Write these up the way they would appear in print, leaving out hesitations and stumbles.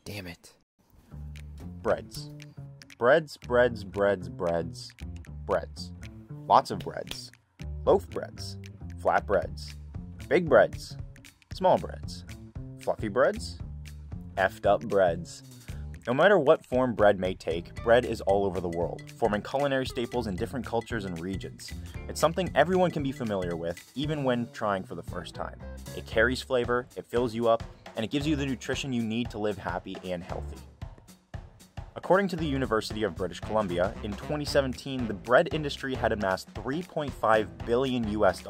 Damn it. Breads. Breads. Lots of breads. Loaf breads. Flat breads. Big breads. Small breads. Fluffy breads. Effed up breads. No matter what form bread may take, bread is all over the world, forming culinary staples in different cultures and regions. It's something everyone can be familiar with, even when trying for the first time. It carries flavor, it fills you up, and it gives you the nutrition you need to live happy and healthy. According to the University of British Columbia, in 2017, the bread industry had amassed $3.5 billion US.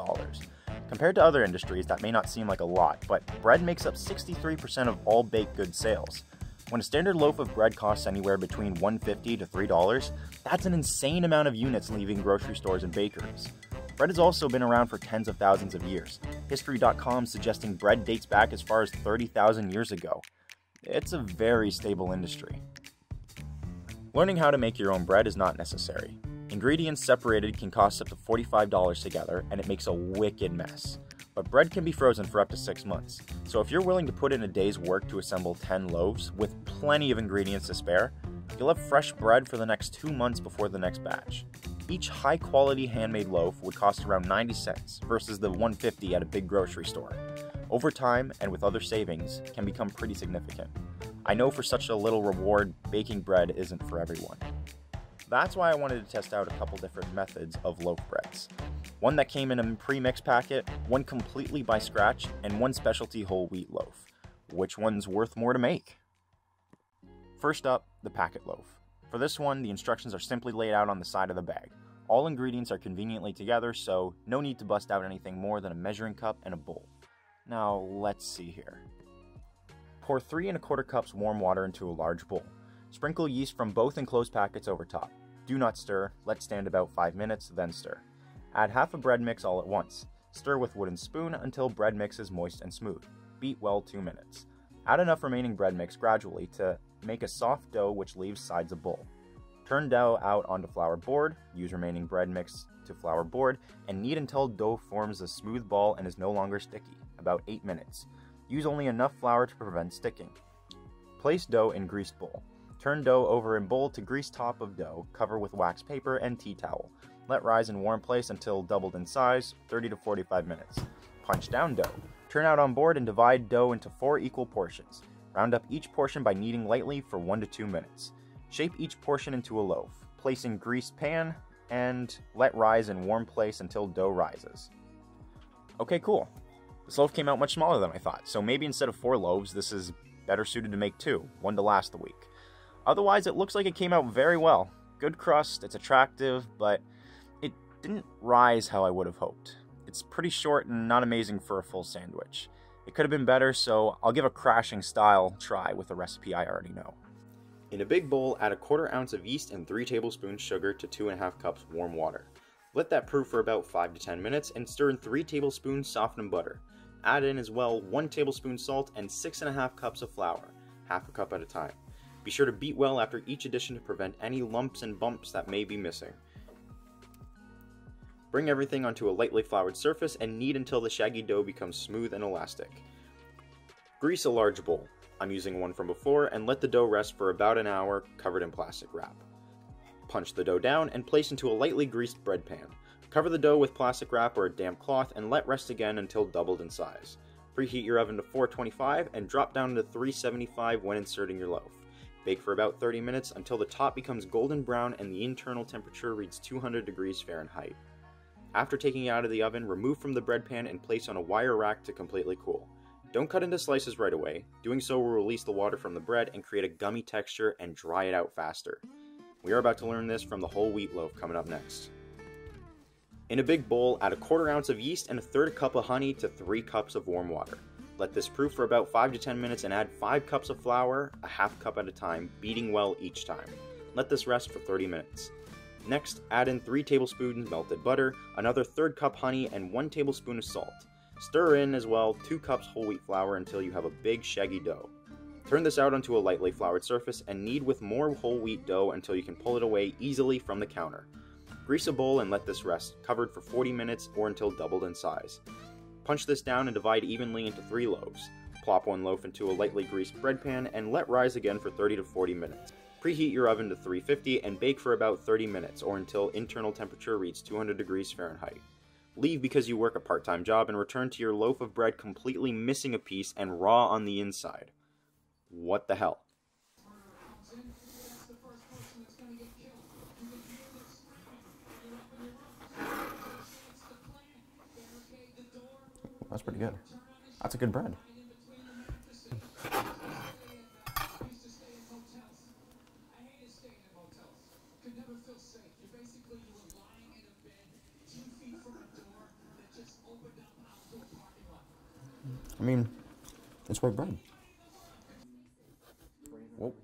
Compared to other industries, that may not seem like a lot, but bread makes up 63% of all baked goods sales. When a standard loaf of bread costs anywhere between $1.50 to $3, that's an insane amount of units leaving grocery stores and bakeries. Bread has also been around for tens of thousands of years, History.com suggesting bread dates back as far as 30,000 years ago. It's a very stable industry. Learning how to make your own bread is not necessary. Ingredients separated can cost up to $45 together, and it makes a wicked mess. But bread can be frozen for up to 6 months, so if you're willing to put in a day's work to assemble 10 loaves with plenty of ingredients to spare, you'll have fresh bread for the next 2 months before the next batch. Each high-quality handmade loaf would cost around 90 cents versus the $1.50 at a big grocery store. Over time, and with other savings, can become pretty significant. I know for such a little reward, baking bread isn't for everyone. That's why I wanted to test out a couple different methods of loaf breads. One that came in a pre-mixed packet, one completely by scratch, and one specialty whole wheat loaf. Which one's worth more to make? First up, the packet loaf. For this one, the instructions are simply laid out on the side of the bag. All ingredients are conveniently together, so no need to bust out anything more than a measuring cup and a bowl. Now, let's see here. Pour 3 1/4 cups warm water into a large bowl. Sprinkle yeast from both enclosed packets over top. Do not stir, let stand about 5 minutes, then stir. Add half a bread mix all at once. Stir with wooden spoon until bread mix is moist and smooth. Beat well 2 minutes. Add enough remaining bread mix gradually to make a soft dough which leaves sides of bowl. Turn dough out onto flour board, use remaining bread mix to flour board, and knead until dough forms a smooth ball and is no longer sticky, about 8 minutes. Use only enough flour to prevent sticking. Place dough in greased bowl. Turn dough over in bowl to grease top of dough, cover with wax paper and tea towel. Let rise in warm place until doubled in size, 30 to 45 minutes. Punch down dough. Turn out on board and divide dough into 4 equal portions. Round up each portion by kneading lightly for 1 to 2 minutes. Shape each portion into a loaf. Place in greased pan and let rise in warm place until dough rises. Okay, cool. This loaf came out much smaller than I thought, so maybe instead of 4 loaves, this is better suited to make 2, one to last the week. Otherwise, it looks like it came out very well. Good crust, it's attractive, but it didn't rise how I would have hoped. It's pretty short and not amazing for a full sandwich. It could have been better, so I'll give a crashing style try with a recipe I already know. In a big bowl, add 1/4 ounce of yeast and 3 tablespoons sugar to 2 1/2 cups warm water. Let that brew for about 5 to 10 minutes and stir in 3 tablespoons softened butter. Add in as well 1 tablespoon salt and 6 1/2 cups of flour, half a cup at a time. Be sure to beat well after each addition to prevent any lumps and bumps that may be missing. Bring everything onto a lightly floured surface and knead until the shaggy dough becomes smooth and elastic. Grease a large bowl. I'm using one from before, and let the dough rest for about an hour covered in plastic wrap. Punch the dough down and place into a lightly greased bread pan. Cover the dough with plastic wrap or a damp cloth and let rest again until doubled in size. Preheat your oven to 425 and drop down to 375 when inserting your loaf. Bake for about 30 minutes until the top becomes golden brown and the internal temperature reads 200 degrees Fahrenheit. After taking it out of the oven, remove from the bread pan and place on a wire rack to completely cool. Don't cut into slices right away. Doing so will release the water from the bread and create a gummy texture and dry it out faster. We are about to learn this from the whole wheat loaf coming up next. In a big bowl, add 1/4 ounce of yeast and 1/3 cup of honey to 3 cups of warm water. Let this brew for about 5 to 10 minutes and add 5 cups of flour, a half cup at a time, beating well each time. Let this rest for 30 minutes. Next, add in 3 tablespoons melted butter, another 1/3 cup honey, and 1 tablespoon of salt. Stir in as well 2 cups whole wheat flour until you have a big shaggy dough. Turn this out onto a lightly floured surface and knead with more whole wheat dough until you can pull it away easily from the counter. Grease a bowl and let this rest, covered for 40 minutes or until doubled in size. Punch this down and divide evenly into 3 loaves. Plop one loaf into a lightly greased bread pan and let rise again for 30 to 40 minutes. Preheat your oven to 350 and bake for about 30 minutes or until internal temperature reaches 200 degrees Fahrenheit. Leave because you work a part-time job and return to your loaf of bread completely missing a piece and raw on the inside. What the hell? That's pretty good. That's a good bread. I mean, it's white bread. Whoa.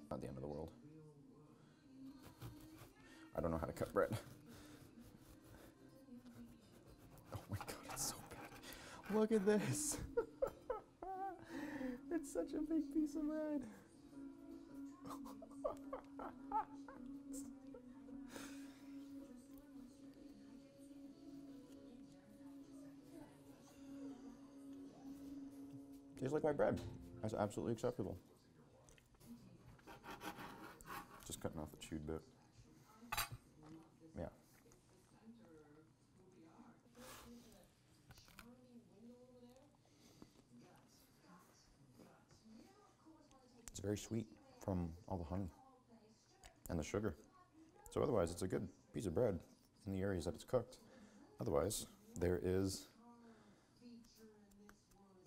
Not the end of the world. I don't know how to cut bread. Oh my god, it's so big. Look at this. It's such a big piece of bread. Tastes like white bread. That's absolutely acceptable. Just cutting off the chewed bit. Yeah. It's very sweet from all the honey and the sugar. So otherwise, it's a good piece of bread in the areas that it's cooked. Otherwise, there is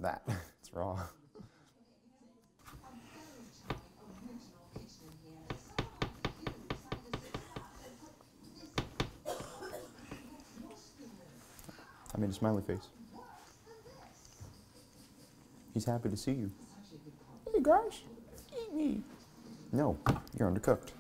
that. It's raw. I made a smiley face. He's happy to see you. Hey guys, eat me. No, you're undercooked.